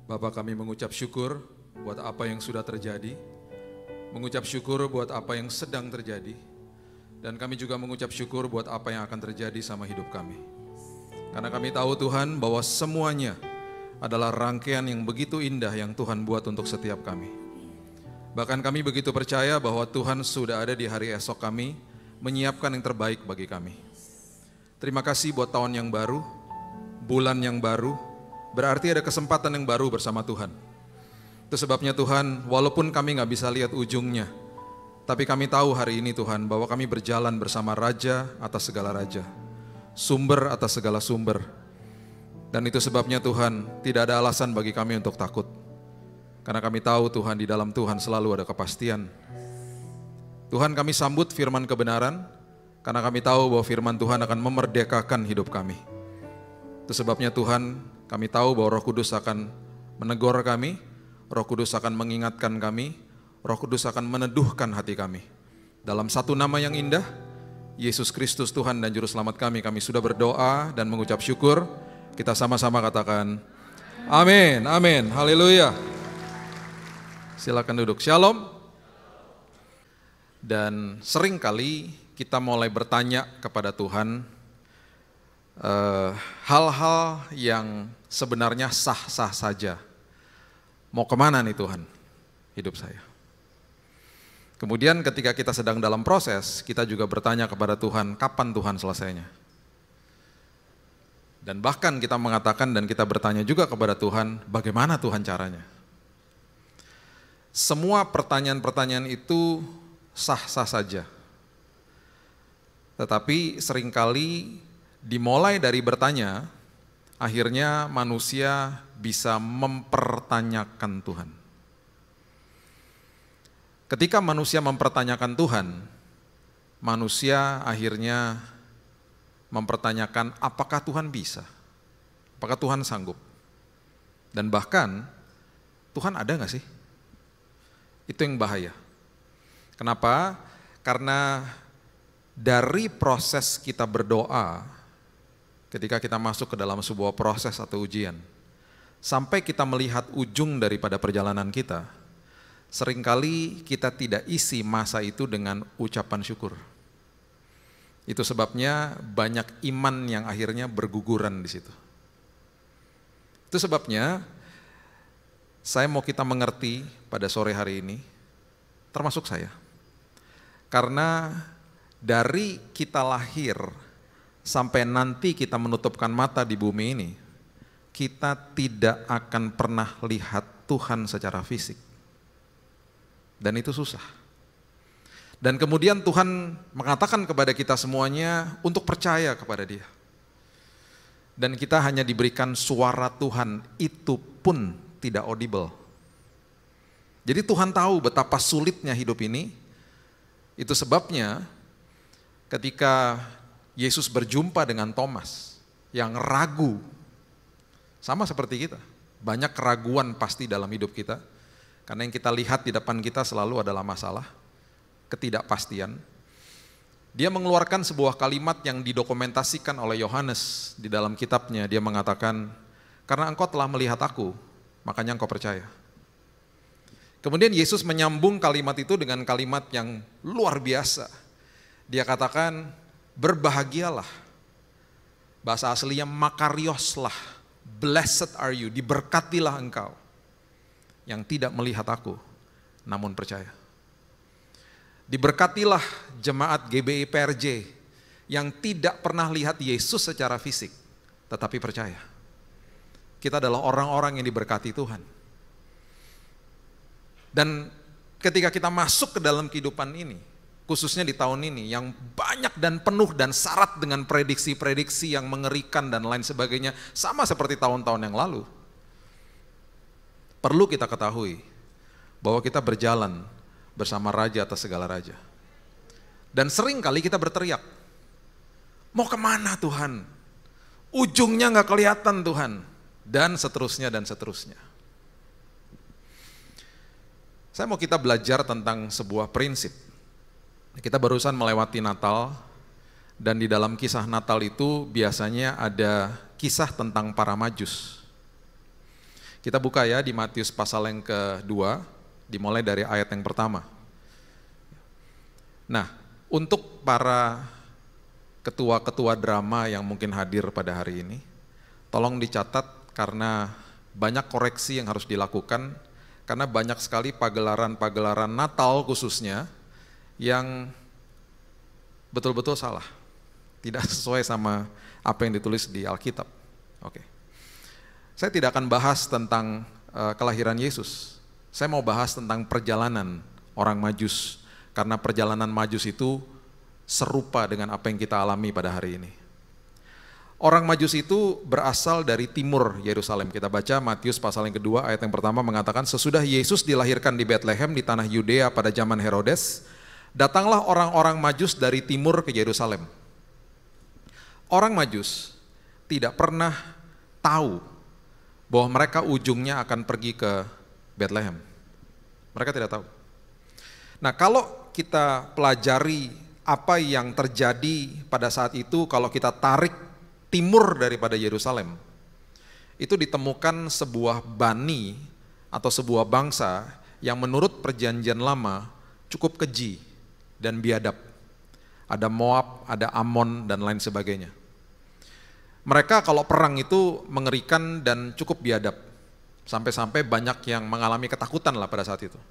Bapa, kami mengucap syukur buat apa yang sudah terjadi, mengucap syukur buat apa yang sedang terjadi, dan kami juga mengucap syukur buat apa yang akan terjadi sama hidup kami. Karena kami tahu Tuhan bahwa semuanya adalah rangkaian yang begitu indah yang Tuhan buat untuk setiap kami. Bahkan kami begitu percaya bahwa Tuhan sudah ada di hari esok kami, menyiapkan yang terbaik bagi kami. Terima kasih buat tahun yang baru, bulan yang baru, berarti ada kesempatan yang baru bersama Tuhan. Itu sebabnya Tuhan, walaupun kami gak bisa lihat ujungnya, tapi kami tahu hari ini Tuhan, bahwa kami berjalan bersama Raja atas segala Raja, sumber atas segala sumber. Dan itu sebabnya Tuhan, tidak ada alasan bagi kami untuk takut. Karena kami tahu Tuhan, di dalam Tuhan selalu ada kepastian. Tuhan, kami sambut firman kebenaran, karena kami tahu bahwa firman Tuhan akan memerdekakan hidup kami. Itu sebabnya Tuhan, kami tahu bahwa Roh Kudus akan menegur kami, Roh Kudus akan mengingatkan kami, Roh Kudus akan meneduhkan hati kami. Dalam satu nama yang indah, Yesus Kristus Tuhan dan Juru Selamat kami sudah berdoa dan mengucap syukur. Kita sama-sama katakan, amin, amin, haleluya. Silakan duduk, shalom. Dan seringkali kita mulai bertanya kepada Tuhan, hal-hal yang sebenarnya sah-sah saja. Mau kemana nih Tuhan hidup saya? Kemudian ketika kita sedang dalam proses, kita juga bertanya kepada Tuhan, kapan Tuhan selesainya? Dan bahkan kita mengatakan dan kita bertanya juga kepada Tuhan, bagaimana Tuhan caranya? Semua pertanyaan-pertanyaan itu sah-sah saja. Tetapi seringkali dimulai dari bertanya, akhirnya manusia bisa mempertanyakan Tuhan. Ketika manusia mempertanyakan Tuhan, manusia akhirnya mempertanyakan apakah Tuhan bisa? Apakah Tuhan sanggup? Dan bahkan, Tuhan ada gak sih? Itu yang bahaya. Kenapa? Karena dari proses kita berdoa, ketika kita masuk ke dalam sebuah proses atau ujian, sampai kita melihat ujung daripada perjalanan kita, seringkali kita tidak isi masa itu dengan ucapan syukur. Itu sebabnya banyak iman yang akhirnya berguguran di situ. Itu sebabnya saya mau kita mengerti pada sore hari ini, termasuk saya. Karena dari kita lahir sampai nanti kita menutupkan mata di bumi ini, kita tidak akan pernah lihat Tuhan secara fisik. Dan itu susah. Dan kemudian Tuhan mengatakan kepada kita semuanya untuk percaya kepada Dia. Dan kita hanya diberikan suara Tuhan, itu pun tidak audible. Jadi Tuhan tahu betapa sulitnya hidup ini. Itu sebabnya ketika Yesus berjumpa dengan Thomas yang ragu, sama seperti kita, banyak keraguan pasti dalam hidup kita, karena yang kita lihat di depan kita selalu adalah masalah, ketidakpastian. Dia mengeluarkan sebuah kalimat yang didokumentasikan oleh Yohanes di dalam kitabnya. Dia mengatakan, karena engkau telah melihat aku, makanya engkau percaya. Kemudian Yesus menyambung kalimat itu dengan kalimat yang luar biasa. Dia katakan, berbahagialah. Bahasa aslinya makarioslah. Blessed are you, diberkatilah engkau yang tidak melihat aku, namun percaya. Diberkatilah jemaat GBI PRJ yang tidak pernah lihat Yesus secara fisik, tetapi percaya. Kita adalah orang-orang yang diberkati Tuhan. Dan ketika kita masuk ke dalam kehidupan ini, khususnya di tahun ini yang banyak dan penuh dan syarat dengan prediksi-prediksi yang mengerikan dan lain sebagainya, sama seperti tahun-tahun yang lalu. Perlu kita ketahui bahwa kita berjalan bersama Raja atas segala Raja. Dan sering kali kita berteriak, mau kemana Tuhan? Ujungnya gak kelihatan Tuhan. Dan seterusnya dan seterusnya. Saya mau kita belajar tentang sebuah prinsip. Kita barusan melewati Natal, dan di dalam kisah Natal itu biasanya ada kisah tentang para Majus. Kita buka ya di Matius pasal yang kedua, dimulai dari ayat yang pertama. Nah, untuk para ketua-ketua drama yang mungkin hadir pada hari ini, tolong dicatat karena banyak koreksi yang harus dilakukan, karena banyak sekali pagelaran-pagelaran Natal khususnya yang betul-betul salah, tidak sesuai sama apa yang ditulis di Alkitab. Oke. Saya tidak akan bahas tentang kelahiran Yesus, saya mau bahas tentang perjalanan orang Majus, karena perjalanan Majus itu serupa dengan apa yang kita alami pada hari ini. Orang Majus itu berasal dari timur Yerusalem. Kita baca Matius pasal yang kedua ayat yang pertama mengatakan, sesudah Yesus dilahirkan di Betlehem di tanah Yudea pada zaman Herodes, datanglah orang-orang Majus dari timur ke Yerusalem. Orang Majus tidak pernah tahu bahwa mereka ujungnya akan pergi ke Betlehem. Mereka tidak tahu. Nah, kalau kita pelajari apa yang terjadi pada saat itu, kalau kita tarik timur daripada Yerusalem, itu ditemukan sebuah bani atau sebuah bangsa yang menurut perjanjian lama cukup keji dan biadab. Ada Moab, ada Amon, dan lain sebagainya. Mereka kalau perang itu mengerikan dan cukup biadab. Sampai-sampai banyak yang mengalami ketakutan lah pada saat itu.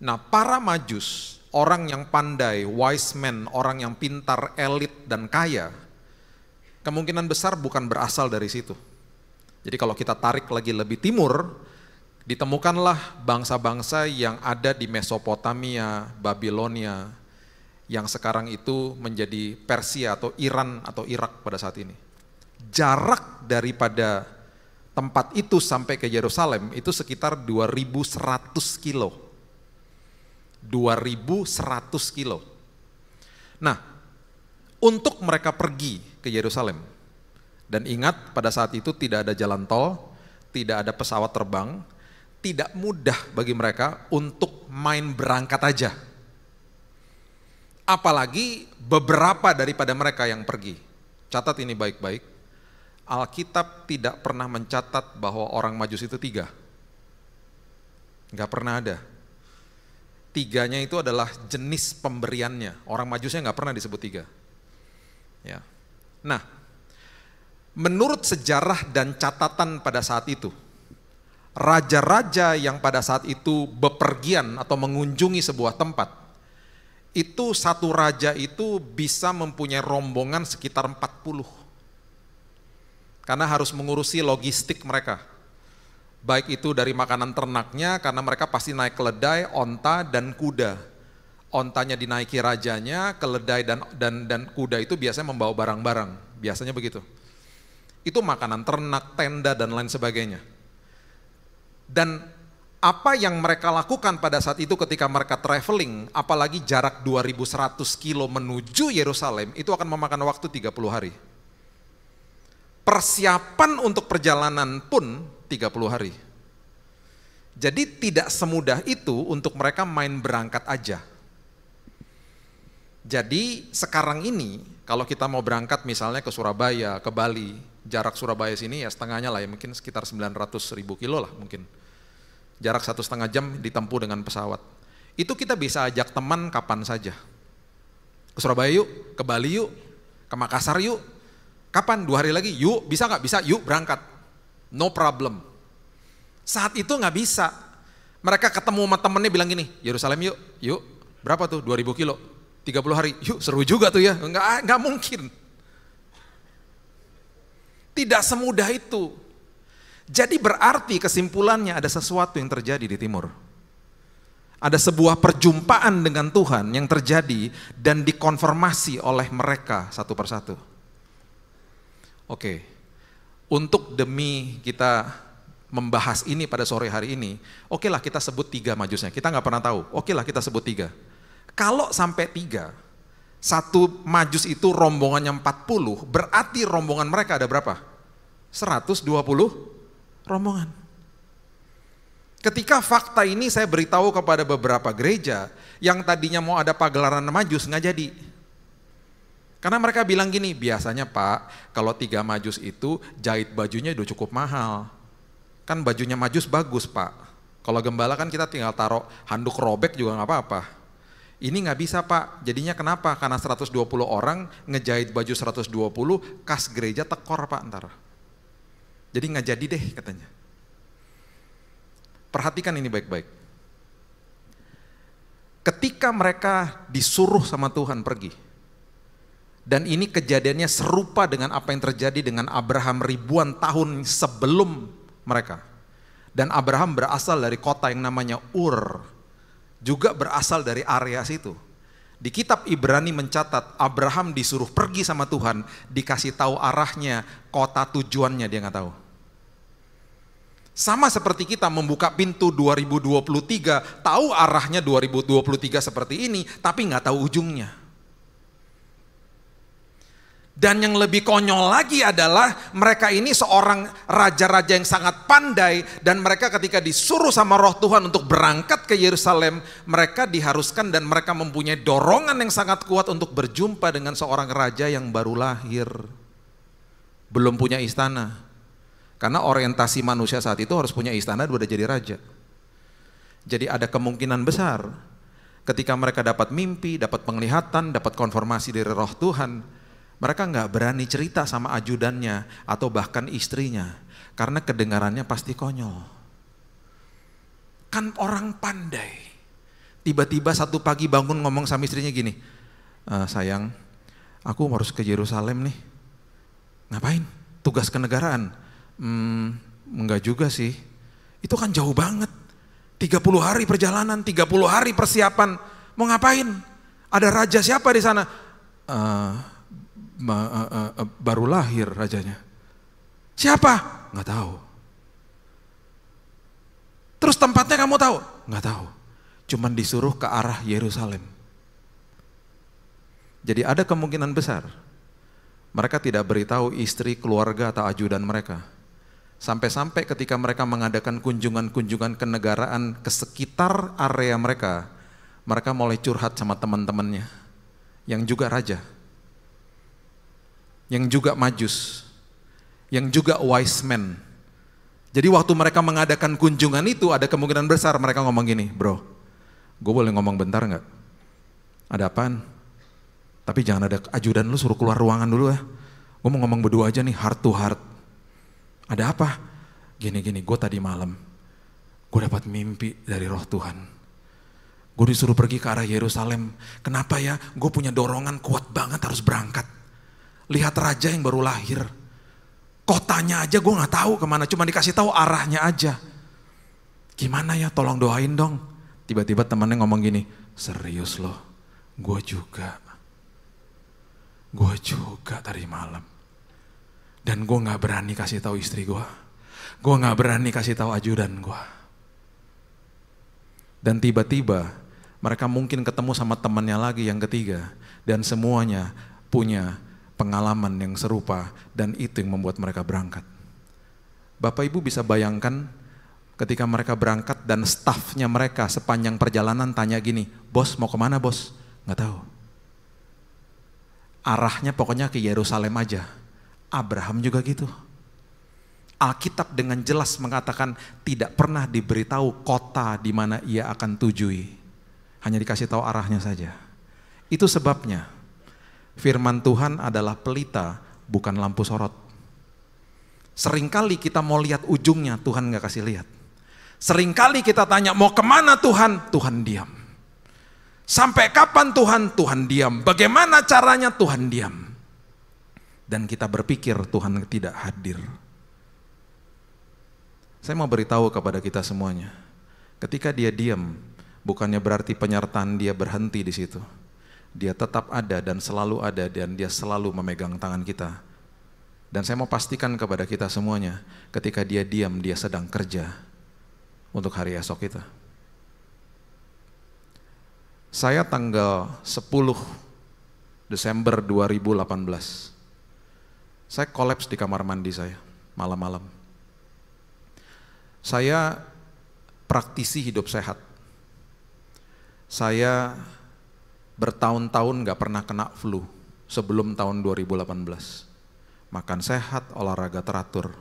Nah, para Majus, orang yang pandai, wise men, orang yang pintar, elit, dan kaya, kemungkinan besar bukan berasal dari situ. Jadi kalau kita tarik lagi lebih timur, ditemukanlah bangsa-bangsa yang ada di Mesopotamia, Babilonia, yang sekarang itu menjadi Persia atau Iran atau Irak pada saat ini. Jarak daripada tempat itu sampai ke Yerusalem itu sekitar 2.100 kilo. 2.100 kilo. Nah, untuk mereka pergi ke Yerusalem, dan ingat pada saat itu tidak ada jalan tol, tidak ada pesawat terbang, tidak mudah bagi mereka untuk main berangkat aja. Apalagi beberapa daripada mereka yang pergi. Catat ini baik-baik, Alkitab tidak pernah mencatat bahwa orang Majus itu 3. Nggak pernah ada. 3-nya itu adalah jenis pemberiannya. Orang Majusnya nggak pernah disebut 3. Ya. Nah, menurut sejarah dan catatan pada saat itu, raja-raja yang pada saat itu bepergian atau mengunjungi sebuah tempat, itu satu raja itu bisa mempunyai rombongan sekitar 40. Karena harus mengurusi logistik mereka. Baik itu dari makanan ternaknya, karena mereka pasti naik keledai, onta, dan kuda. Ontanya dinaiki rajanya, keledai dan kuda itu biasanya membawa barang-barang, biasanya begitu. Itu makanan ternak, tenda, dan lain sebagainya. Dan apa yang mereka lakukan pada saat itu ketika mereka traveling, apalagi jarak 2.100 kilo menuju Yerusalem, itu akan memakan waktu 30 hari. Persiapan untuk perjalanan pun 30 hari. Jadi tidak semudah itu untuk mereka main berangkat aja. Jadi sekarang ini kalau kita mau berangkat misalnya ke Surabaya, ke Bali, jarak Surabaya sini ya setengahnya lah ya, mungkin sekitar 900.000 kilo lah mungkin. Jarak 1,5 jam ditempuh dengan pesawat. Itu kita bisa ajak teman kapan saja. Ke Surabaya yuk, ke Bali yuk, ke Makassar yuk. Kapan? 2 hari lagi? Yuk, bisa nggak? Bisa, yuk berangkat. No problem. Saat itu nggak bisa. Mereka ketemu sama temennya bilang gini, Yerusalem yuk, yuk. Berapa tuh? 2.000 kilo. 30 hari, yuk seru juga tuh ya. Nggak mungkin. Tidak semudah itu. Jadi berarti kesimpulannya ada sesuatu yang terjadi di timur. Ada sebuah perjumpaan dengan Tuhan yang terjadi dan dikonfirmasi oleh mereka satu persatu. Oke, untuk demi kita membahas ini pada sore hari ini, oke lah kita sebut 3 Majusnya, kita nggak pernah tahu, oke lah kita sebut 3. Kalau sampai 3, satu Majus itu rombongannya 40, berarti rombongan mereka ada berapa? 120 rombongan. Ketika fakta ini saya beritahu kepada beberapa gereja, yang tadinya mau ada pagelaran Majus nggak jadi. Karena mereka bilang gini, biasanya Pak, kalau 3 Majus itu jahit bajunya udah cukup mahal. Kan bajunya Majus bagus Pak. Kalau gembala kan kita tinggal taruh handuk robek juga nggak apa-apa. Ini nggak bisa Pak, jadinya kenapa? Karena 120 orang ngejahit baju 120, kas gereja tekor Pak ntar. Jadi nggak jadi deh katanya. Perhatikan ini baik-baik. Ketika mereka disuruh sama Tuhan pergi, dan ini kejadiannya serupa dengan apa yang terjadi dengan Abraham ribuan tahun sebelum mereka. Dan Abraham berasal dari kota yang namanya Ur, juga berasal dari area situ. Di kitab Ibrani mencatat Abraham disuruh pergi sama Tuhan, dikasih tahu arahnya, kota tujuannya dia nggak tahu. Sama seperti kita membuka pintu 2023, tahu arahnya 2023 seperti ini, tapi nggak tahu ujungnya. Dan yang lebih konyol lagi adalah mereka ini seorang raja-raja yang sangat pandai, dan mereka ketika disuruh sama Roh Tuhan untuk berangkat ke Yerusalem, mereka diharuskan dan mereka mempunyai dorongan yang sangat kuat untuk berjumpa dengan seorang raja yang baru lahir, belum punya istana. Karena orientasi manusia saat itu harus punya istana udah jadi raja. Jadi ada kemungkinan besar ketika mereka dapat mimpi, dapat penglihatan, dapat konfirmasi dari Roh Tuhan, mereka nggak berani cerita sama ajudannya atau bahkan istrinya, karena kedengarannya pasti konyol. Kan orang pandai. Tiba-tiba satu pagi bangun ngomong sama istrinya gini, sayang, aku harus ke Yerusalem nih. Ngapain? Tugas kenegaraan. Enggak juga sih. Itu kan jauh banget. 30 hari perjalanan, 30 hari persiapan. Mau ngapain? Ada raja siapa di sana? Baru lahir rajanya. Siapa? Nggak tahu. Terus tempatnya kamu tahu? Nggak tahu. Cuman disuruh ke arah Yerusalem. Jadi ada kemungkinan besar mereka tidak beritahu istri, keluarga atau ajudan mereka. Sampai-sampai ketika mereka mengadakan kunjungan-kunjungan kenegaraan ke sekitar area mereka, mereka mulai curhat sama teman-temannya yang juga raja, yang juga Majus, yang juga wise men. Jadi waktu mereka mengadakan kunjungan itu, ada kemungkinan besar mereka ngomong gini, bro, gue boleh ngomong bentar gak? Ada apaan? Tapi jangan ada ajudan, lu suruh keluar ruangan dulu ya. Gue mau ngomong berdua aja nih, heart to heart. Ada apa? Gini-gini, gue tadi malam, gue dapat mimpi dari Roh Tuhan. Gue disuruh pergi ke arah Yerusalem. Kenapa ya? Gue punya dorongan kuat banget harus berangkat. Lihat raja yang baru lahir. Kotanya aja gue gak tahu kemana, cuma dikasih tahu arahnya aja. Gimana ya, tolong doain dong. Tiba-tiba temannya ngomong gini, serius loh, gue juga tadi malam. Dan gue gak berani kasih tahu istri gue gak berani kasih tahu ajudan gue. Dan tiba-tiba mereka mungkin ketemu sama temannya lagi yang ketiga, dan semuanya punya pengalaman yang serupa, dan itu yang membuat mereka berangkat. Bapak Ibu bisa bayangkan ketika mereka berangkat dan stafnya mereka sepanjang perjalanan tanya gini, bos mau kemana bos? Gak tahu. Arahnya pokoknya ke Yerusalem aja. Abraham juga gitu. Alkitab dengan jelas mengatakan tidak pernah diberitahu kota di mana ia akan tujui. Hanya dikasih tahu arahnya saja. Itu sebabnya firman Tuhan adalah pelita, bukan lampu sorot. Seringkali kita mau lihat ujungnya, Tuhan gak kasih lihat. Seringkali kita tanya mau kemana Tuhan, Tuhan diam. Sampai kapan Tuhan, Tuhan diam. Bagaimana caranya, Tuhan diam. Dan kita berpikir Tuhan tidak hadir. Saya mau beritahu kepada kita semuanya, ketika dia diam, bukannya berarti penyertaan dia berhenti di situ. Dia tetap ada dan selalu ada, dan dia selalu memegang tangan kita. Dan saya mau pastikan kepada kita semuanya, ketika dia diam, dia sedang kerja untuk hari esok kita. Saya tanggal 10 Desember 2018, saya kolaps di kamar mandi saya, malam-malam. Saya praktisi hidup sehat. Saya bertahun-tahun gak pernah kena flu sebelum tahun 2018. Makan sehat, olahraga teratur.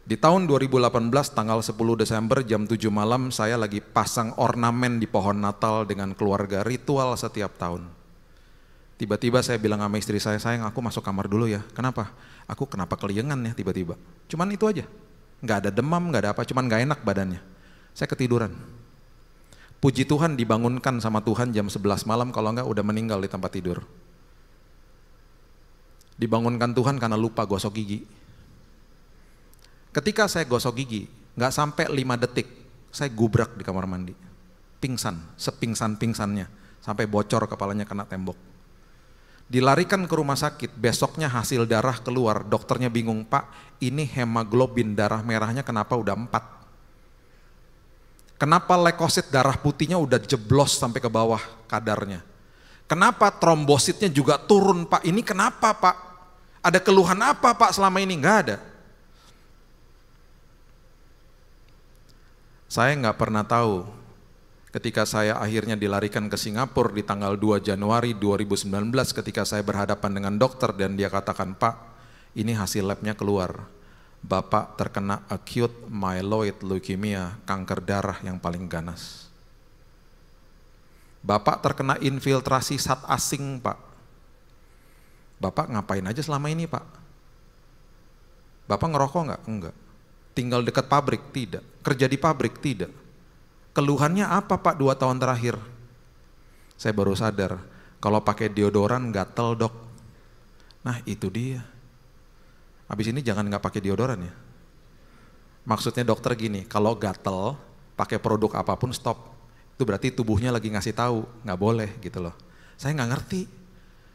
Di tahun 2018 tanggal 10 Desember jam 7 malam saya lagi pasang ornamen di pohon Natal dengan keluarga, ritual setiap tahun. Tiba-tiba saya bilang sama istri saya, sayang aku masuk kamar dulu ya. Kenapa? Aku kenapa keliengan ya tiba-tiba. Cuman itu aja, nggak ada demam, nggak ada apa, cuman nggak enak badannya. Saya ketiduran. Puji Tuhan dibangunkan sama Tuhan jam 11 malam, kalau enggak udah meninggal di tempat tidur. Dibangunkan Tuhan karena lupa gosok gigi. Ketika saya gosok gigi, nggak sampai 5 detik, saya gubrak di kamar mandi. Pingsan, sepingsan-pingsannya, sampai bocor kepalanya kena tembok. Dilarikan ke rumah sakit, besoknya hasil darah keluar, dokternya bingung, Pak, ini hemoglobin darah merahnya kenapa udah 4? Kenapa leukosit darah putihnya udah jeblos sampai ke bawah kadarnya? Kenapa trombositnya juga turun, Pak? Ini kenapa, Pak? Ada keluhan apa, Pak, selama ini? Nggak ada. Saya nggak pernah tahu ketika saya akhirnya dilarikan ke Singapura di tanggal 2 Januari 2019 ketika saya berhadapan dengan dokter dan dia katakan, Pak, ini hasil labnya keluar. Bapak terkena acute myeloid leukemia, kanker darah yang paling ganas. Bapak terkena infiltrasi zat asing, Pak. Bapak ngapain aja selama ini, Pak? Bapak ngerokok nggak? Enggak. Tinggal dekat pabrik? Tidak. Kerja di pabrik? Tidak. Keluhannya apa, Pak, 2 tahun terakhir? Saya baru sadar, kalau pakai deodoran gatel, Dok. Nah itu dia. Habis ini jangan nggak pakai deodoran ya. Maksudnya dokter gini, kalau gatel, pakai produk apapun stop. Itu berarti tubuhnya lagi ngasih tahu, nggak boleh gitu loh. Saya nggak ngerti.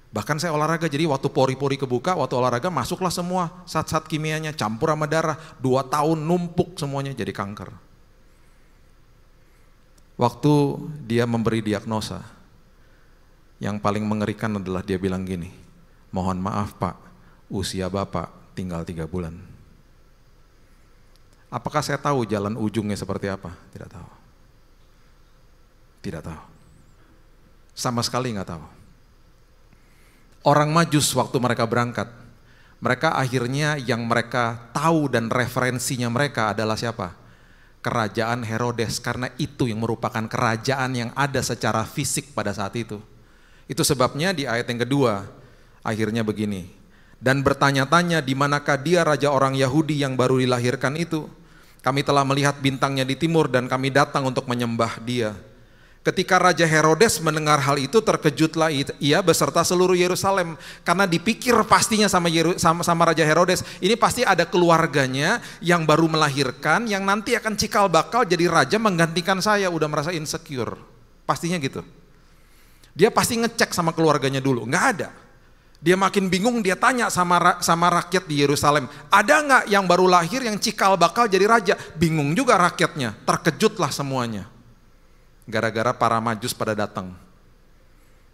Bahkan saya olahraga, jadi waktu pori-pori kebuka, waktu olahraga masuklah semua zat-zat kimianya, campur sama darah, 2 tahun numpuk semuanya jadi kanker. Waktu dia memberi diagnosa, yang paling mengerikan adalah dia bilang gini, mohon maaf Pak, usia Bapak tinggal 3 bulan. Apakah saya tahu jalan ujungnya seperti apa? Tidak tahu. Tidak tahu. Sama sekali nggak tahu. Orang Majus waktu mereka berangkat, mereka akhirnya yang mereka tahu dan referensinya mereka adalah siapa? Kerajaan Herodes, karena itu yang merupakan kerajaan yang ada secara fisik pada saat itu. Itu sebabnya di ayat yang kedua, akhirnya begini, dan bertanya-tanya di manakah dia raja orang Yahudi yang baru dilahirkan itu? Kami telah melihat bintangnya di timur dan kami datang untuk menyembah dia. Ketika Raja Herodes mendengar hal itu, terkejutlah ia beserta seluruh Yerusalem, karena dipikir pastinya sama Raja Herodes, ini pasti ada keluarganya yang baru melahirkan, yang nanti akan cikal bakal jadi raja menggantikan saya. Udah merasa insecure, pastinya gitu. Dia pasti ngecek sama keluarganya dulu, nggak ada. Dia makin bingung, dia tanya sama rakyat di Yerusalem, ada nggak yang baru lahir yang cikal bakal jadi raja? Bingung juga rakyatnya, terkejutlah semuanya. Gara-gara para Majus pada datang.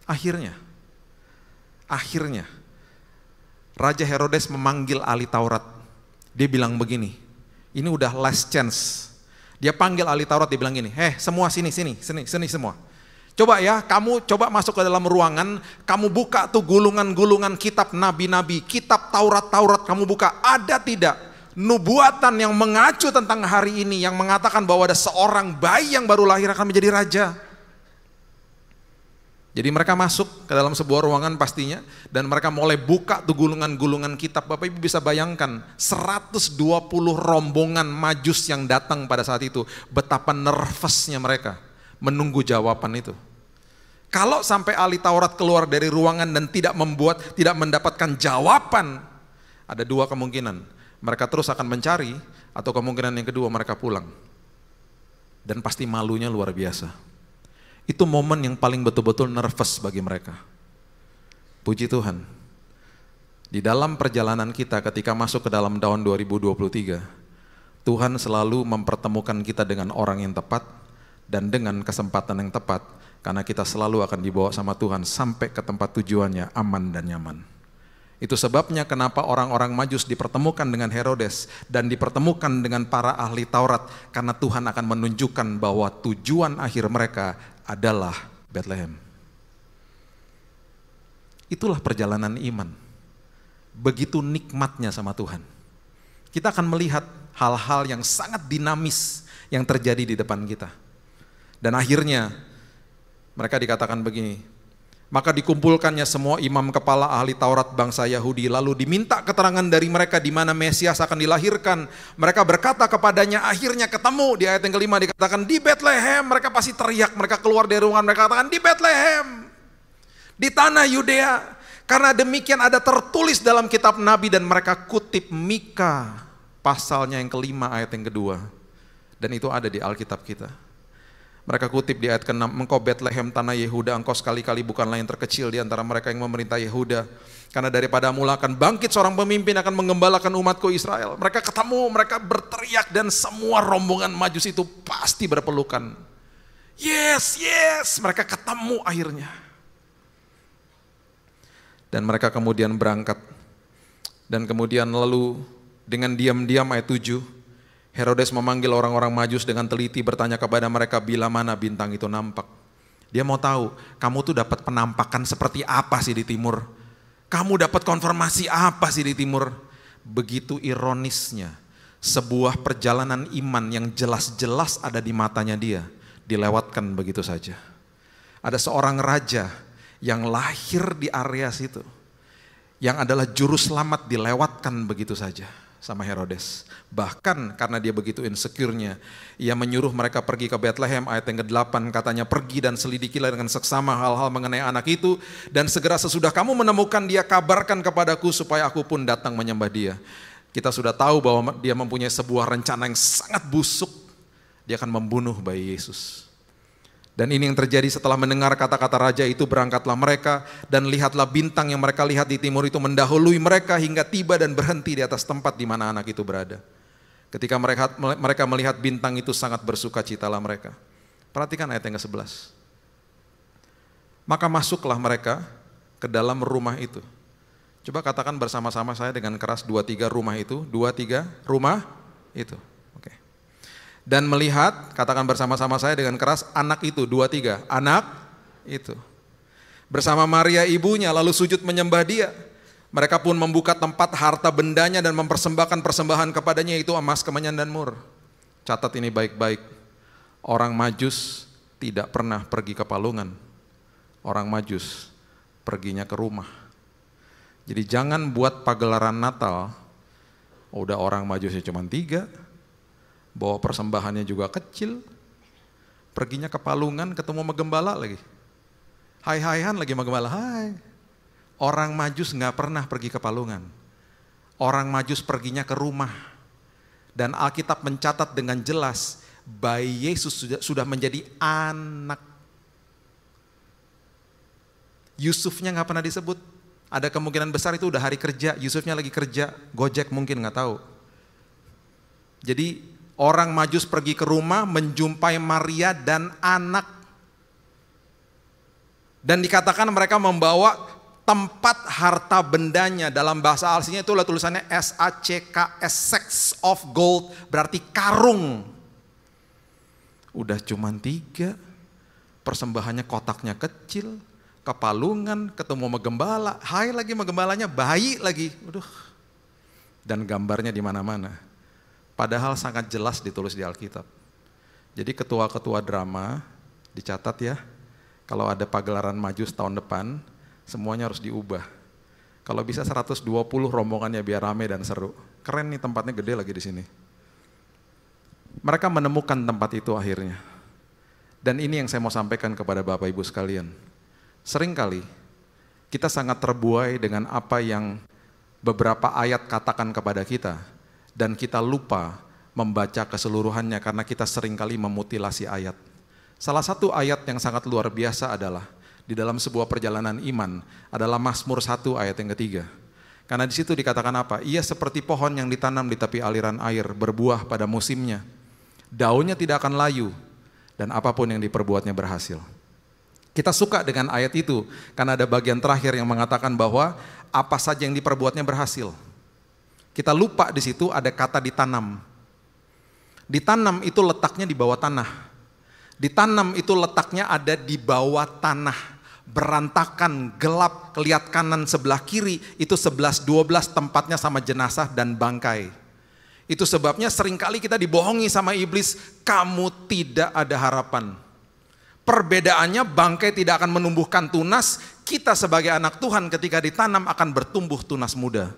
Akhirnya Raja Herodes memanggil ahli Taurat. Dia bilang begini, ini udah last chance. Dia panggil ahli Taurat, dia bilang gini, semua sini semua. Coba ya, kamu coba masuk ke dalam ruangan, kamu buka tuh gulungan-gulungan kitab nabi-nabi, kitab Taurat kamu buka, ada tidak nubuatan yang mengacu tentang hari ini, yang mengatakan bahwa ada seorang bayi yang baru lahir akan menjadi raja. Jadi mereka masuk ke dalam sebuah ruangan pastinya, dan mereka mulai buka tuh gulungan-gulungan kitab. Bapak Ibu bisa bayangkan 120 rombongan Majus yang datang pada saat itu, betapa nervousnya mereka menunggu jawaban itu. Kalau sampai ahli Taurat keluar dari ruangan dan tidak mendapatkan jawaban, ada 2 kemungkinan. Mereka terus akan mencari, atau kemungkinan yang kedua mereka pulang. Dan pasti malunya luar biasa. Itu momen yang paling betul-betul nervous bagi mereka. Puji Tuhan, di dalam perjalanan kita ketika masuk ke dalam tahun 2023, Tuhan selalu mempertemukan kita dengan orang yang tepat dan dengan kesempatan yang tepat, karena kita selalu akan dibawa sama Tuhan sampai ke tempat tujuannya aman dan nyaman. Itu sebabnya kenapa orang-orang Majus dipertemukan dengan Herodes dan dipertemukan dengan para ahli Taurat, karena Tuhan akan menunjukkan bahwa tujuan akhir mereka adalah Bethlehem. Itulah perjalanan iman. Begitu nikmatnya sama Tuhan. kita akan melihat hal-hal yang sangat dinamis yang terjadi di depan kita. Dan akhirnya mereka dikatakan begini, maka dikumpulkannya semua imam kepala ahli Taurat bangsa Yahudi, lalu diminta keterangan dari mereka di mana Mesias akan dilahirkan. Mereka berkata kepadanya, akhirnya ketemu di ayat yang kelima dikatakan di Bethlehem. Mereka pasti teriak, mereka keluar dari ruangan, mereka katakan di Bethlehem, di tanah Yudea. Karena demikian ada tertulis dalam kitab Nabi, dan mereka kutip Mika pasalnya yang kelima ayat yang kedua. Dan itu ada di Alkitab kita. Mereka kutip di ayat ke-6, engkau Bethlehem tanah Yehuda, engkau sekali-kali bukanlah yang terkecil di antara mereka yang memerintah Yehuda. Karena daripada mula akan bangkit seorang pemimpin akan menggembalakan umatku Israel. Mereka ketemu, mereka berteriak, dan semua rombongan Majus itu pasti berpelukan. Yes, yes, mereka ketemu akhirnya. Dan mereka kemudian berangkat. Dan kemudian lalu dengan diam-diam ayat 7, Herodes memanggil orang-orang Majus dengan teliti, bertanya kepada mereka bila mana bintang itu nampak. Dia mau tahu, kamu tuh dapat penampakan seperti apa sih di timur? Kamu dapat konfirmasi apa sih di timur? Begitu ironisnya, sebuah perjalanan iman yang jelas-jelas ada di matanya dia, dilewatkan begitu saja. Ada seorang raja yang lahir di area situ, yang adalah juru selamat, dilewatkan begitu saja sama Herodes. Bahkan karena dia begitu insecure-nya, ia menyuruh mereka pergi ke Bethlehem. Ayat yang ke-8 katanya, pergi dan selidikilah dengan seksama hal-hal mengenai anak itu, dan segera sesudah kamu menemukan dia, kabarkan kepadaku supaya aku pun datang menyembah dia. Kita sudah tahu bahwa dia mempunyai sebuah rencana yang sangat busuk. Dia akan membunuh bayi Yesus. Dan ini yang terjadi setelah mendengar kata-kata raja itu, berangkatlah mereka, dan lihatlah bintang yang mereka lihat di timur itu mendahului mereka hingga tiba dan berhenti di atas tempat di mana anak itu berada. Ketika mereka melihat bintang itu, sangat bersukacitalah mereka. Perhatikan ayat yang ke-11. Maka masuklah mereka ke dalam rumah itu. Coba katakan bersama-sama saya dengan keras, 2-3 rumah itu, 2-3 rumah itu. Dan melihat, katakan bersama-sama saya dengan keras, anak itu, 2-3, anak itu. Bersama Maria ibunya, lalu sujud menyembah dia. Mereka pun membuka tempat harta bendanya dan mempersembahkan persembahan kepadanya, yaitu emas, kemenyan, dan mur. Catat ini baik-baik, orang Majus tidak pernah pergi ke palungan. Orang Majus perginya ke rumah. Jadi jangan buat pagelaran Natal, udah orang Majusnya cuma 3, bawa persembahannya juga kecil, perginya ke palungan ketemu sama gembala lagi. Hai-haihan lagi sama gembala, hai. Orang Majus gak pernah pergi ke palungan. Orang Majus perginya ke rumah. Dan Alkitab mencatat dengan jelas, bayi Yesus sudah menjadi anak. Yusufnya gak pernah disebut. Ada kemungkinan besar itu udah hari kerja, Yusufnya lagi kerja, Gojek mungkin gak tahu. Jadi orang Majus pergi ke rumah, menjumpai Maria dan anak. Dan dikatakan mereka membawa tempat harta bendanya. Dalam bahasa aslinya itu tulisannya S-A-C-K-S, sacks of gold, berarti karung. Udah cuma 3, persembahannya kotaknya kecil, kepalungan, ketemu sama gembala, hai lagi sama gembalanya, bayi lagi. Dan gambarnya di mana-mana. Padahal sangat jelas ditulis di Alkitab. Jadi ketua-ketua drama, dicatat ya, kalau ada pagelaran Majus tahun depan, semuanya harus diubah. Kalau bisa 120 rombongannya biar rame dan seru. Keren nih, tempatnya gede lagi di sini. Mereka menemukan tempat itu akhirnya. Dan ini yang saya mau sampaikan kepada Bapak Ibu sekalian. Seringkali kita sangat terbuai dengan apa yang beberapa ayat katakan kepada kita, dan kita lupa membaca keseluruhannya karena kita seringkali memutilasi ayat. Salah satu ayat yang sangat luar biasa adalah di dalam sebuah perjalanan iman adalah Mazmur 1 ayat yang ketiga. Karena di situ dikatakan apa? Ia seperti pohon yang ditanam di tepi aliran air, berbuah pada musimnya. Daunnya tidak akan layu dan apapun yang diperbuatnya berhasil. Kita suka dengan ayat itu karena ada bagian terakhir yang mengatakan bahwa apa saja yang diperbuatnya berhasil. Kita lupa di situ ada kata ditanam. Ditanam itu letaknya di bawah tanah. Ditanam itu letaknya ada di bawah tanah. Berantakan, gelap, lihat kanan sebelah kiri, itu 11-12 tempatnya sama jenazah dan bangkai. Itu sebabnya seringkali kita dibohongi sama iblis, kamu tidak ada harapan. Perbedaannya bangkai tidak akan menumbuhkan tunas, kita sebagai anak Tuhan ketika ditanam akan bertumbuh tunas muda.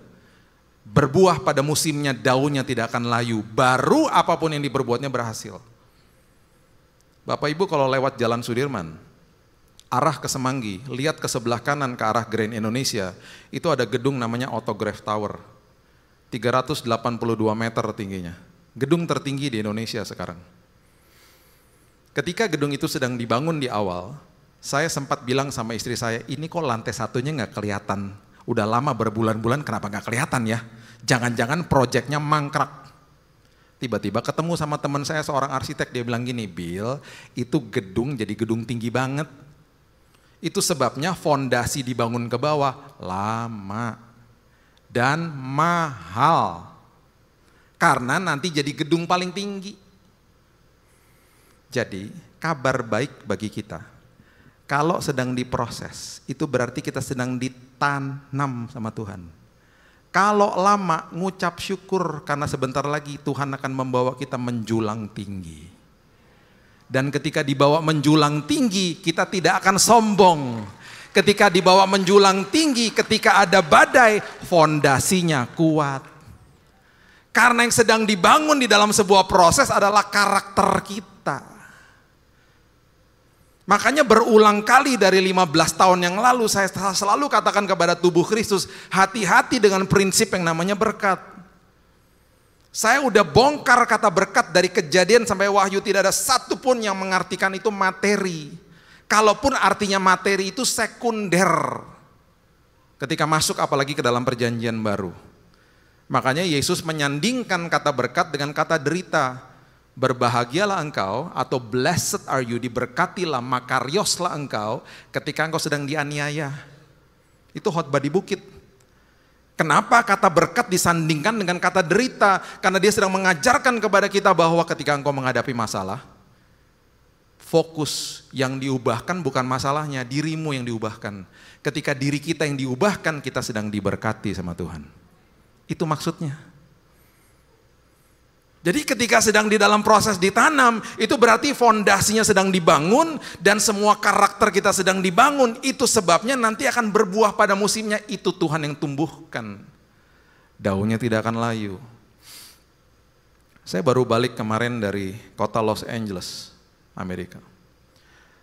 Berbuah pada musimnya, daunnya tidak akan layu, baru apapun yang diperbuatnya berhasil. Bapak Ibu kalau lewat Jalan Sudirman, arah ke Semanggi, lihat ke sebelah kanan ke arah Grand Indonesia, itu ada gedung namanya Autograph Tower. 382 meter tingginya. Gedung tertinggi di Indonesia sekarang. Ketika gedung itu sedang dibangun di awal, saya sempat bilang sama istri saya, ini kok lantai satunya nggak kelihatan. Udah lama berbulan-bulan kenapa nggak kelihatan ya? Jangan-jangan proyeknya mangkrak. Tiba-tiba ketemu sama teman saya seorang arsitek, dia bilang gini, Bill, itu gedung jadi gedung tinggi banget. Itu sebabnya fondasi dibangun ke bawah lama dan mahal. Karena nanti jadi gedung paling tinggi. Jadi kabar baik bagi kita. Kalau sedang diproses, itu berarti kita sedang ditanam sama Tuhan. Kalau lama ngucap syukur karena sebentar lagi Tuhan akan membawa kita menjulang tinggi. Dan ketika dibawa menjulang tinggi, kita tidak akan sombong. Ketika dibawa menjulang tinggi, ketika ada badai, fondasinya kuat. Karena yang sedang dibangun di dalam sebuah proses adalah karakter kita. Makanya berulang kali dari 15 tahun yang lalu saya selalu katakan kepada tubuh Kristus, hati-hati dengan prinsip yang namanya berkat. Saya udah bongkar kata berkat dari Kejadian sampai Wahyu, tidak ada satupun yang mengartikan itu materi. Kalaupun artinya materi itu sekunder. Ketika masuk apalagi ke dalam perjanjian baru. Makanya Yesus menyandingkan kata berkat dengan kata derita. Berbahagialah engkau atau blessed are you, diberkatilah, makarioslah engkau ketika engkau sedang dianiaya. Itu khotbah di bukit. Kenapa kata berkat disandingkan dengan kata derita? Karena dia sedang mengajarkan kepada kita bahwa ketika engkau menghadapi masalah, fokus yang diubahkan bukan masalahnya, dirimu yang diubahkan. Ketika diri kita yang diubahkan, kita sedang diberkati sama Tuhan. Itu maksudnya. Jadi ketika sedang di dalam proses ditanam, itu berarti fondasinya sedang dibangun dan semua karakter kita sedang dibangun. Itu sebabnya nanti akan berbuah pada musimnya, itu Tuhan yang tumbuhkan. Daunnya tidak akan layu. Saya baru balik kemarin dari kota Los Angeles, Amerika.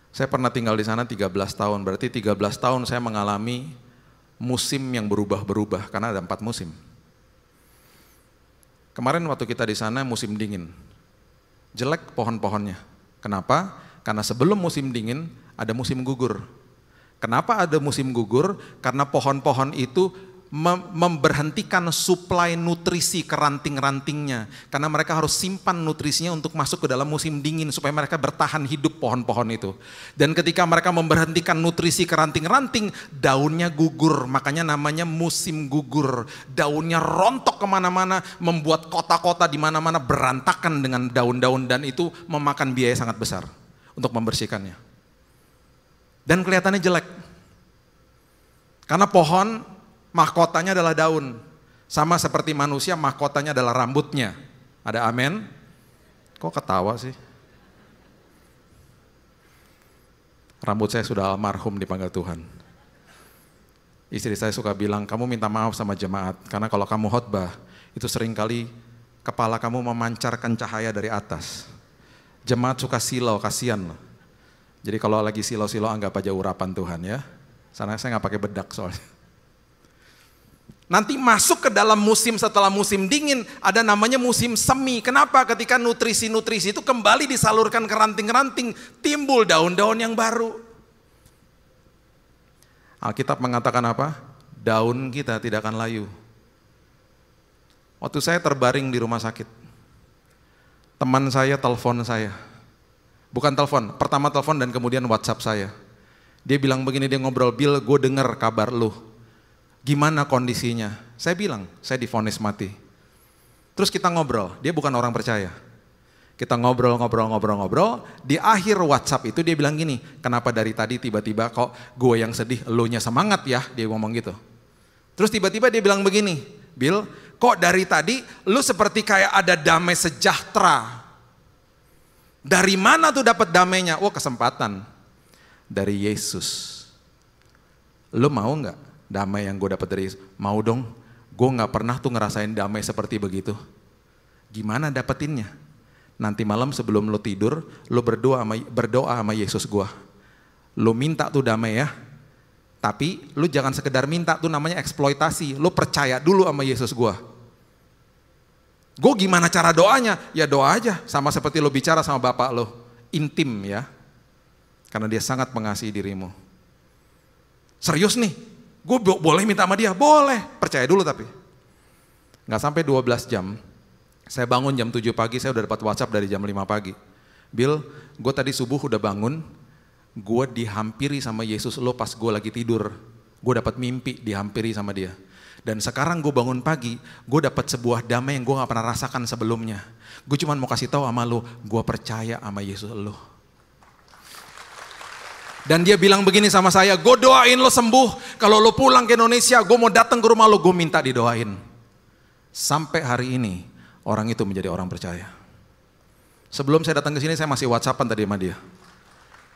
Saya pernah tinggal di sana 13 tahun, berarti 13 tahun saya mengalami musim yang berubah-berubah, karena ada 4 musim. Kemarin waktu kita di sana musim dingin, jelek pohon-pohonnya. Kenapa? Karena sebelum musim dingin ada musim gugur. Kenapa ada musim gugur? Karena pohon-pohon itu memberhentikan suplai nutrisi ke ranting-rantingnya. Karena mereka harus simpan nutrisinya untuk masuk ke dalam musim dingin supaya mereka bertahan hidup pohon-pohon itu. Dan ketika mereka memberhentikan nutrisi ke ranting-ranting, daunnya gugur. Makanya namanya musim gugur. Daunnya rontok kemana-mana, membuat kota-kota di mana-mana berantakan dengan daun-daun, dan itu memakan biaya sangat besar untuk membersihkannya. Dan kelihatannya jelek. Karena pohon mahkotanya adalah daun. Sama seperti manusia, mahkotanya adalah rambutnya. Ada amin? Kok ketawa sih? Rambut saya sudah almarhum dipanggil Tuhan. Istri saya suka bilang, kamu minta maaf sama jemaat. Karena kalau kamu khotbah, itu seringkali kepala kamu memancarkan cahaya dari atas. Jemaat suka silau, kasihan loh. Jadi kalau lagi silau-silau anggap aja urapan Tuhan ya. Sana saya nggak pakai bedak soalnya. Nanti masuk ke dalam musim setelah musim dingin, ada namanya musim semi. Kenapa? Ketika nutrisi-nutrisi itu kembali disalurkan ke ranting-ranting, timbul daun-daun yang baru. Alkitab mengatakan apa? Daun kita tidak akan layu. Waktu saya terbaring di rumah sakit, teman saya telepon saya. Bukan telepon, pertama telepon dan kemudian WhatsApp saya. Dia bilang begini, dia ngobrol, Bill, gue dengar kabar lu. Gimana kondisinya? Saya bilang, saya divonis mati. Terus kita ngobrol, dia bukan orang percaya. Kita ngobrol. Di akhir WhatsApp itu dia bilang gini, kenapa dari tadi tiba-tiba kok gue yang sedih, elunya semangat ya, dia ngomong gitu. Terus tiba-tiba dia bilang begini, Bill, kok dari tadi lu seperti kayak ada damai sejahtera. Dari mana tuh dapat damainya? Oh, kesempatan. Dari Yesus. Lu mau nggak damai yang gue dapat dari Yesus? Mau dong. Gue nggak pernah tuh ngerasain damai seperti begitu. Gimana dapetinnya? Nanti malam sebelum lu tidur, lu berdoa sama Yesus gue. Lu minta tuh damai ya. Tapi lu jangan sekedar minta, tuh namanya eksploitasi. Lu percaya dulu sama Yesus gue. Gue gimana cara doanya? Ya doa aja, sama seperti lu bicara sama bapak lu. Intim ya. Karena dia sangat mengasihi dirimu. Serius nih, gue boleh minta sama dia? Boleh, percaya dulu tapi. Nggak sampai 12 jam, saya bangun jam 7 pagi, saya udah dapat WhatsApp dari jam 5 pagi. Bill, gue tadi subuh udah bangun, gue dihampiri sama Yesus lo pas gue lagi tidur. Gue dapat mimpi dihampiri sama dia. Dan sekarang gue bangun pagi, gue dapat sebuah damai yang gue gak pernah rasakan sebelumnya. Gue cuma mau kasih tahu sama lo, gue percaya sama Yesus lo. Dan dia bilang begini sama saya, gue doain lo sembuh. Kalau lo pulang ke Indonesia, gue mau datang ke rumah lo, gue minta didoain. Sampai hari ini, orang itu menjadi orang percaya. Sebelum saya datang ke sini, saya masih WhatsAppan tadi sama dia.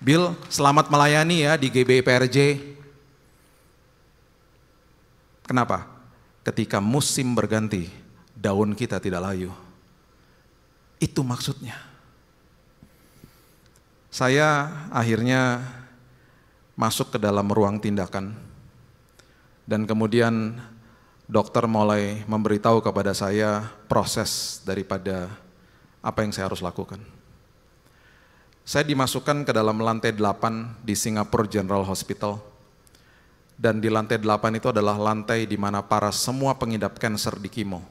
Bill, selamat melayani ya di GBI PRJ. Kenapa? Ketika musim berganti, daun kita tidak layu. Itu maksudnya. Saya akhirnya masuk ke dalam ruang tindakan. Dan kemudian dokter mulai memberitahu kepada saya proses daripada apa yang saya harus lakukan. Saya dimasukkan ke dalam lantai 8 di Singapore General Hospital. Dan di lantai 8 itu adalah lantai di mana para semua pengidap kanker di kimo.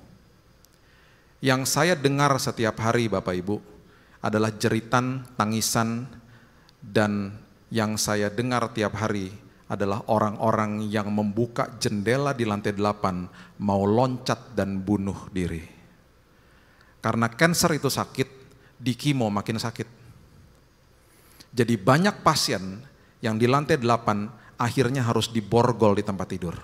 Yang saya dengar setiap hari Bapak Ibu adalah jeritan, tangisan, dan yang saya dengar tiap hari adalah orang-orang yang membuka jendela di lantai 8 mau loncat dan bunuh diri. Karena kanker itu sakit, di kimo makin sakit. Jadi banyak pasien yang di lantai 8 akhirnya harus diborgol di tempat tidur.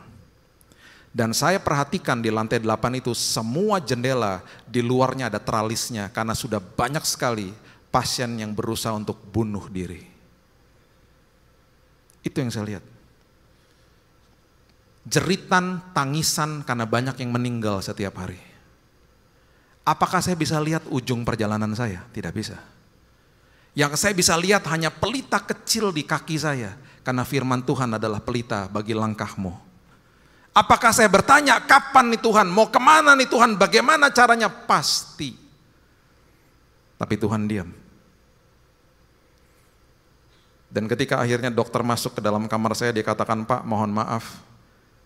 Dan saya perhatikan di lantai 8 itu semua jendela di luarnya ada tralisnya karena sudah banyak sekali pasien yang berusaha untuk bunuh diri. Itu yang saya lihat. Jeritan, tangisan karena banyak yang meninggal setiap hari. Apakah saya bisa lihat ujung perjalanan saya? Tidak bisa. Yang saya bisa lihat hanya pelita kecil di kaki saya. Karena firman Tuhan adalah pelita bagi langkahmu. Apakah saya bertanya, kapan nih Tuhan? Mau kemana nih Tuhan? Bagaimana caranya? Pasti. Tapi Tuhan diam. Dan ketika akhirnya dokter masuk ke dalam kamar saya, dia katakan, Pak mohon maaf,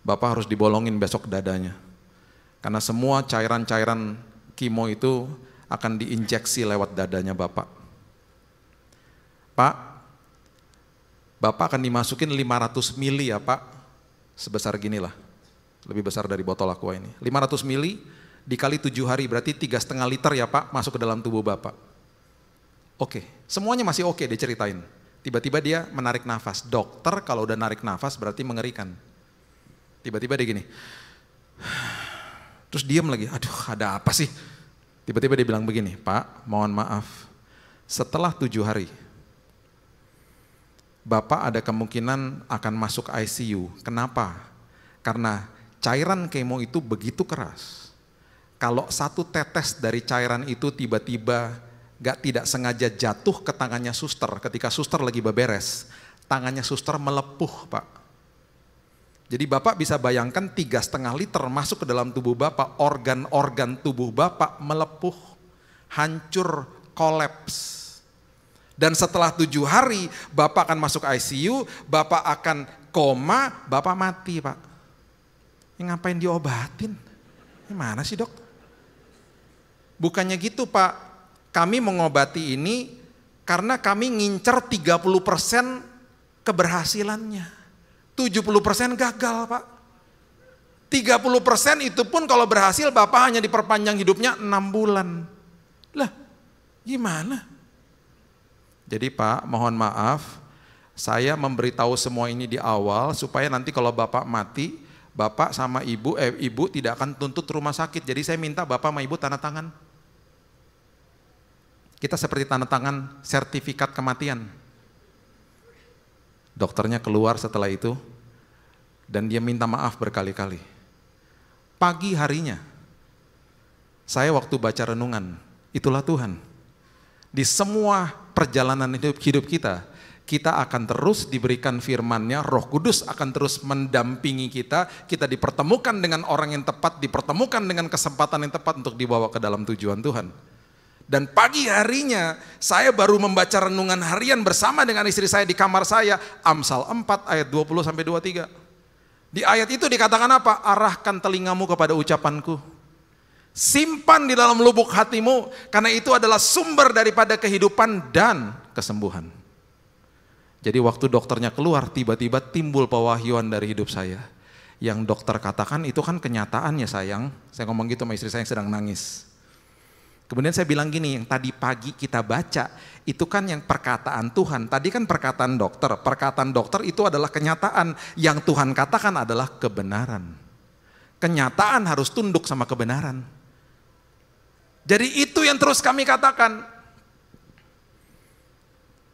Bapak harus dibolongin besok dadanya. Karena semua cairan-cairan kimo itu akan diinjeksi lewat dadanya Bapak. Pak, Bapak akan dimasukin 500 mili ya Pak, sebesar ginilah, lebih besar dari botol aqua ini. 500 mili dikali 7 hari berarti 3,5 liter ya Pak masuk ke dalam tubuh Bapak. Oke, semuanya masih oke diceritain. Tiba-tiba dia menarik nafas. Dokter kalau udah narik nafas berarti mengerikan. Tiba-tiba dia gini. Terus diam lagi, aduh ada apa sih? Tiba-tiba dia bilang begini, Pak mohon maaf, setelah 7 hari, Bapak ada kemungkinan akan masuk ICU. Kenapa? Karena cairan kemo itu begitu keras. Kalau satu tetes dari cairan itu tiba-tiba tidak sengaja jatuh ke tangannya suster, ketika suster lagi beberes, tangannya suster melepuh Pak. Jadi Bapak bisa bayangkan 3,5 liter masuk ke dalam tubuh Bapak, organ-organ tubuh Bapak melepuh, hancur, kolaps. Dan setelah 7 hari Bapak akan masuk ICU, Bapak akan koma, Bapak mati Pak. Ini ngapain diobatin? Ini mana sih dok? Bukannya gitu Pak, kami mengobati ini karena kami ngincer 30% keberhasilannya. 70% gagal Pak. 30% itu pun kalau berhasil Bapak hanya diperpanjang hidupnya 6 bulan. Lah gimana? Jadi Pak mohon maaf, saya memberitahu semua ini di awal supaya nanti kalau Bapak mati, Bapak sama ibu tidak akan tuntut rumah sakit. Jadi saya minta bapak sama ibu tanda tangan. Kita seperti tanda tangan sertifikat kematian. Dokternya keluar setelah itu dan dia minta maaf berkali-kali. Pagi harinya, saya waktu baca renungan, itulah Tuhan. Di semua perjalanan hidup kita, kita akan terus diberikan firman-Nya, Roh Kudus akan terus mendampingi kita dipertemukan dengan orang yang tepat, dipertemukan dengan kesempatan yang tepat untuk dibawa ke dalam tujuan Tuhan. Dan pagi harinya, saya baru membaca renungan harian bersama dengan istri saya di kamar saya, Amsal 4 ayat 20-23. Di ayat itu dikatakan apa? Arahkan telingamu kepada ucapanku. Simpan di dalam lubuk hatimu, karena itu adalah sumber daripada kehidupan dan kesembuhan. Jadi waktu dokternya keluar, tiba-tiba timbul pewahyuan dari hidup saya. Yang dokter katakan itu kan kenyataannya sayang. Saya ngomong gitu sama istri saya yang sedang nangis. Kemudian saya bilang gini, yang tadi pagi kita baca, itu kan yang perkataan Tuhan. Tadi kan perkataan dokter itu adalah kenyataan. Yang Tuhan katakan adalah kebenaran. Kenyataan harus tunduk sama kebenaran. Jadi itu yang terus kami katakan.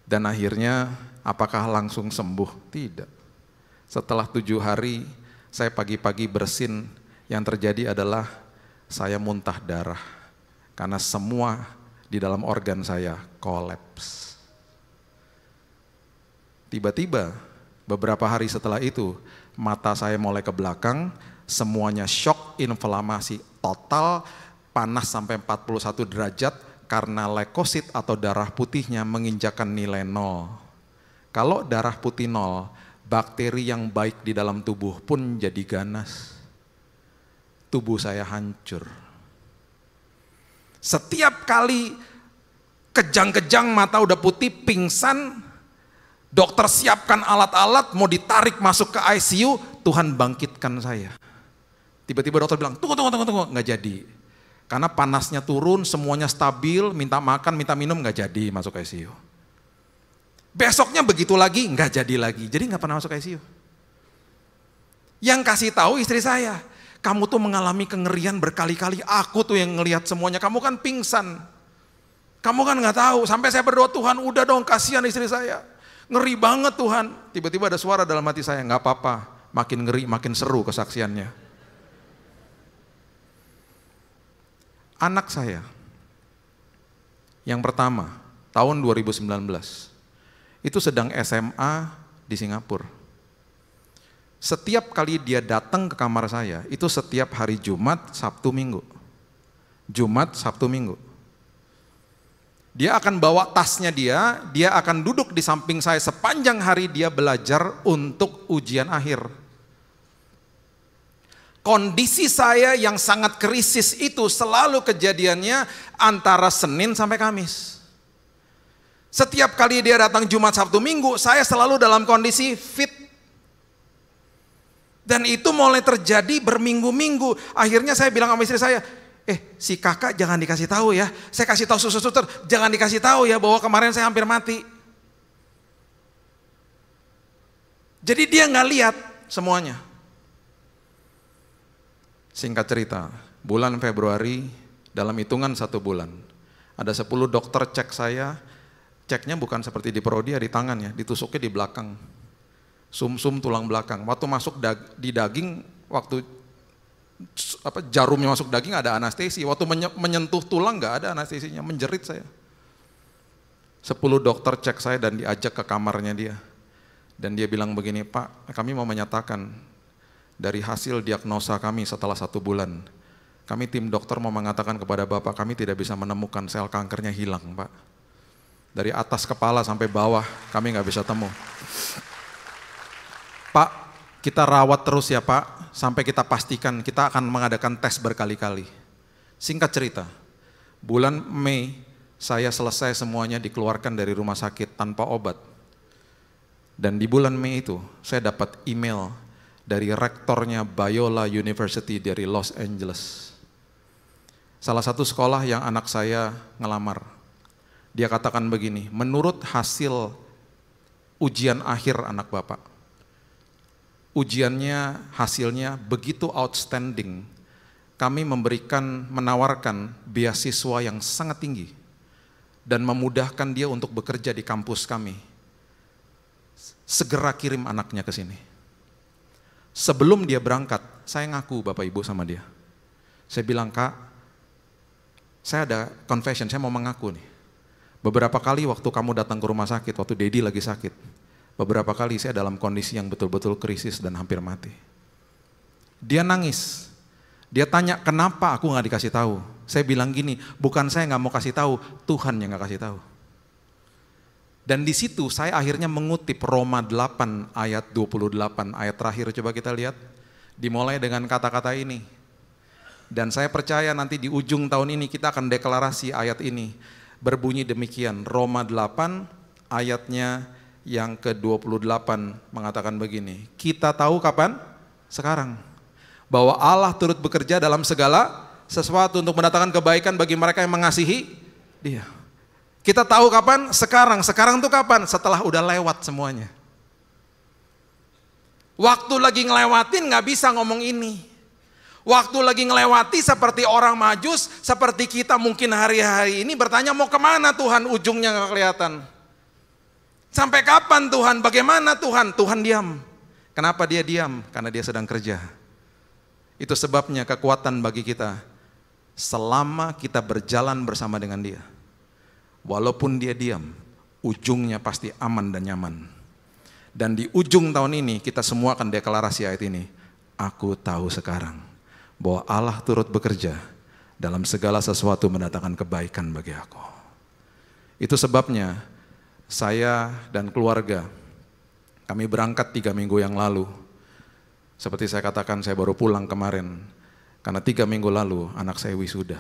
Dan akhirnya apakah langsung sembuh? Tidak. Setelah 7 hari saya pagi-pagi bersin, yang terjadi adalah saya muntah darah. Karena semua di dalam organ saya kolaps. Tiba-tiba beberapa hari setelah itu mata saya mulai ke belakang, semuanya shock, inflamasi total, panas sampai 41 derajat karena leukosit atau darah putihnya menginjakkan nilai 0. Kalau darah putih 0, bakteri yang baik di dalam tubuh pun jadi ganas. Tubuh saya hancur. Setiap kali kejang-kejang mata udah putih, pingsan, dokter siapkan alat-alat, mau ditarik masuk ke ICU, Tuhan bangkitkan saya. Tiba-tiba dokter bilang, tunggu, nggak jadi. Karena panasnya turun, semuanya stabil, minta makan, minta minum, nggak jadi masuk ICU. Besoknya begitu lagi, nggak jadi lagi. Jadi nggak pernah masuk ICU. Yang kasih tahu istri saya, kamu tuh mengalami kengerian berkali-kali, aku tuh yang ngelihat semuanya, kamu kan pingsan. Kamu kan nggak tahu, sampai saya berdoa, Tuhan udah dong kasihan istri saya. Ngeri banget Tuhan. Tiba-tiba ada suara dalam hati saya, nggak apa-apa, makin ngeri, makin seru kesaksiannya. Anak saya, yang pertama, tahun 2019, itu sedang SMA di Singapura. Setiap kali dia datang ke kamar saya, itu setiap hari Jumat, Sabtu, Minggu. Jumat, Sabtu, Minggu. Dia akan bawa tasnya dia akan duduk di samping saya sepanjang hari dia belajar untuk ujian akhir. Kondisi saya yang sangat krisis itu selalu kejadiannya antara Senin sampai Kamis. Setiap kali dia datang Jumat, Sabtu, Minggu, saya selalu dalam kondisi fit. Dan itu mulai terjadi berminggu-minggu. Akhirnya saya bilang sama istri saya, si kakak jangan dikasih tahu ya. Saya kasih tahu suster, jangan dikasih tahu ya bahwa kemarin saya hampir mati. Jadi dia nggak lihat semuanya. Singkat cerita, bulan Februari, dalam hitungan 1 bulan, ada 10 dokter cek saya, ceknya bukan seperti di Prodia di tangannya, ditusuknya di belakang, sumsum tulang belakang. Waktu masuk di daging, waktu jarumnya masuk daging ada anestesi, waktu menyentuh tulang nggak ada anestesinya, menjerit saya. 10 dokter cek saya dan diajak ke kamarnya dia. Dan dia bilang begini, Pak, kami mau menyatakan, dari hasil diagnosa kami setelah 1 bulan, kami tim dokter mau mengatakan kepada Bapak, kami tidak bisa menemukan sel kankernya hilang, Pak. Dari atas kepala sampai bawah, kami nggak bisa temu. Pak, kita rawat terus ya Pak, sampai kita pastikan, kita akan mengadakan tes berkali-kali. Singkat cerita, bulan Mei, saya selesai semuanya dikeluarkan dari rumah sakit tanpa obat. Dan di bulan Mei itu, saya dapat email dari rektornya Biola University dari Los Angeles. Salah satu sekolah yang anak saya ngelamar. Dia katakan begini, menurut hasil ujian akhir anak Bapak, ujiannya, hasilnya begitu outstanding. Kami menawarkan beasiswa yang sangat tinggi dan memudahkan dia untuk bekerja di kampus kami. Segera kirim anaknya ke sini. Sebelum dia berangkat, saya ngaku Bapak Ibu sama dia. Saya bilang, Kak, saya ada confession, saya mau mengaku nih. Beberapa kali waktu kamu datang ke rumah sakit, waktu Dedi lagi sakit, beberapa kali saya dalam kondisi yang betul-betul krisis dan hampir mati. Dia nangis. Dia tanya, kenapa aku gak dikasih tahu? Saya bilang gini, bukan saya gak mau kasih tahu, Tuhan yang gak kasih tahu. Dan di situ saya akhirnya mengutip Roma 8 ayat 28, ayat terakhir, coba kita lihat. Dimulai dengan kata-kata ini. Dan saya percaya nanti di ujung tahun ini kita akan deklarasi ayat ini. Berbunyi demikian, Roma 8 ayatnya yang ke-28 mengatakan begini. Kita tahu kapan? Sekarang. Bahwa Allah turut bekerja dalam segala sesuatu untuk mendatangkan kebaikan bagi mereka yang mengasihi Dia. Kita tahu kapan? Sekarang. Sekarang tuh kapan? Setelah udah lewat semuanya. Waktu lagi ngelewatin gak bisa ngomong ini. Waktu lagi ngelewati seperti orang Majus, seperti kita mungkin hari-hari ini bertanya mau kemana Tuhan, ujungnya gak kelihatan. Sampai kapan Tuhan? Bagaimana Tuhan? Tuhan diam. Kenapa dia diam? Karena dia sedang kerja. Itu sebabnya kekuatan bagi kita selama kita berjalan bersama dengan Dia. Walaupun Dia diam, ujungnya pasti aman dan nyaman. Dan di ujung tahun ini kita semua akan deklarasi ayat ini. Aku tahu sekarang bahwa Allah turut bekerja dalam segala sesuatu mendatangkan kebaikan bagi aku. Itu sebabnya saya dan keluarga, kami berangkat 3 minggu yang lalu. Seperti saya katakan, saya baru pulang kemarin, karena 3 minggu lalu anak saya wisuda.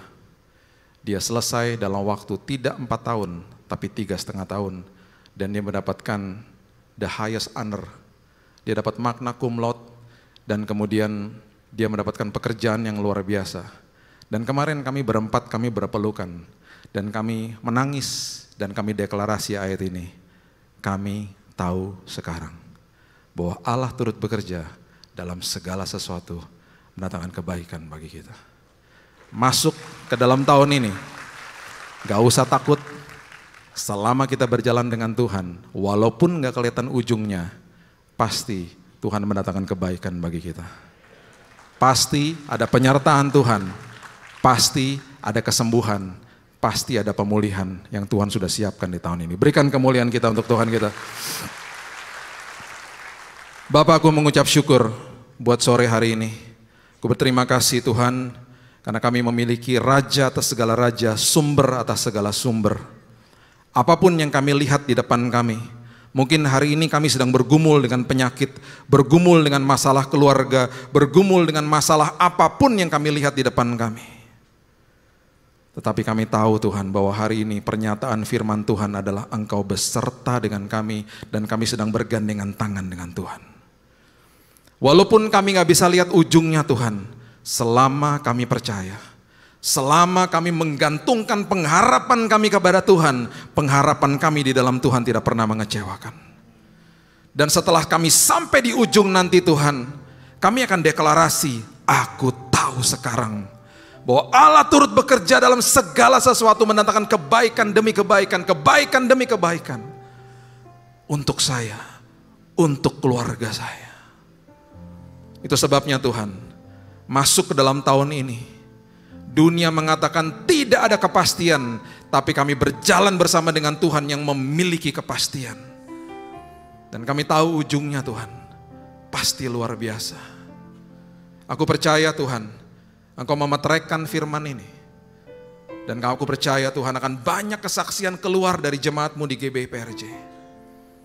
Dia selesai dalam waktu tidak 4 tahun, tapi 3,5 tahun. Dan dia mendapatkan the highest honor. Dia dapat magna cum laude, dan kemudian dia mendapatkan pekerjaan yang luar biasa. Dan kemarin kami berempat, kami berpelukan. Dan kami menangis, dan kami deklarasi ayat ini. Kami tahu sekarang bahwa Allah turut bekerja dalam segala sesuatu mendatangkan kebaikan bagi kita. Masuk ke dalam tahun ini, gak usah takut. Selama kita berjalan dengan Tuhan, walaupun gak kelihatan ujungnya, pasti Tuhan mendatangkan kebaikan bagi kita. Pasti ada penyertaan Tuhan, pasti ada kesembuhan, pasti ada pemulihan yang Tuhan sudah siapkan di tahun ini. Berikan kemuliaan kita untuk Tuhan kita. Bapak, aku mengucap syukur buat sore hari ini. Aku berterima kasih Tuhan, karena kami memiliki Raja atas segala raja, sumber atas segala sumber. Apapun yang kami lihat di depan kami, mungkin hari ini kami sedang bergumul dengan penyakit, bergumul dengan masalah keluarga, bergumul dengan masalah apapun yang kami lihat di depan kami. Tetapi kami tahu Tuhan bahwa hari ini pernyataan firman Tuhan adalah Engkau beserta dengan kami, dan kami sedang bergandengan tangan dengan Tuhan. Walaupun kami gak bisa lihat ujungnya Tuhan, selama kami percaya, selama kami menggantungkan pengharapan kami kepada Tuhan, pengharapan kami di dalam Tuhan tidak pernah mengecewakan. Dan setelah kami sampai di ujung nanti Tuhan, kami akan deklarasi, aku tahu sekarang bahwa Allah turut bekerja dalam segala sesuatu mendatangkan kebaikan demi kebaikan, kebaikan demi kebaikan. Untuk saya, untuk keluarga saya. Itu sebabnya Tuhan, masuk ke dalam tahun ini, dunia mengatakan tidak ada kepastian, tapi kami berjalan bersama dengan Tuhan yang memiliki kepastian. Dan kami tahu ujungnya Tuhan, pasti luar biasa. Aku percaya Tuhan, Engkau memeteraikan firman ini. Dan aku percaya Tuhan akan banyak kesaksian keluar dari jemaat-Mu di GBI PRJ.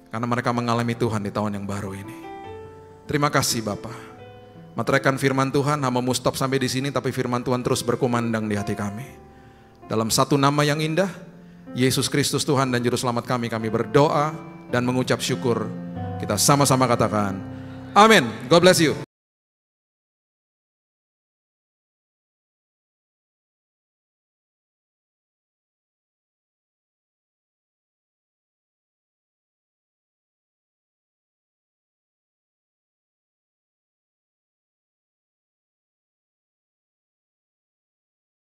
Karena mereka mengalami Tuhan di tahun yang baru ini. Terima kasih Bapa. Meteraikan firman Tuhan, hamba-Mu stop sampai di sini, tapi firman Tuhan terus berkumandang di hati kami. Dalam satu nama yang indah, Yesus Kristus Tuhan dan Juru Selamat kami berdoa dan mengucap syukur. Kita sama-sama katakan, amin. God bless you.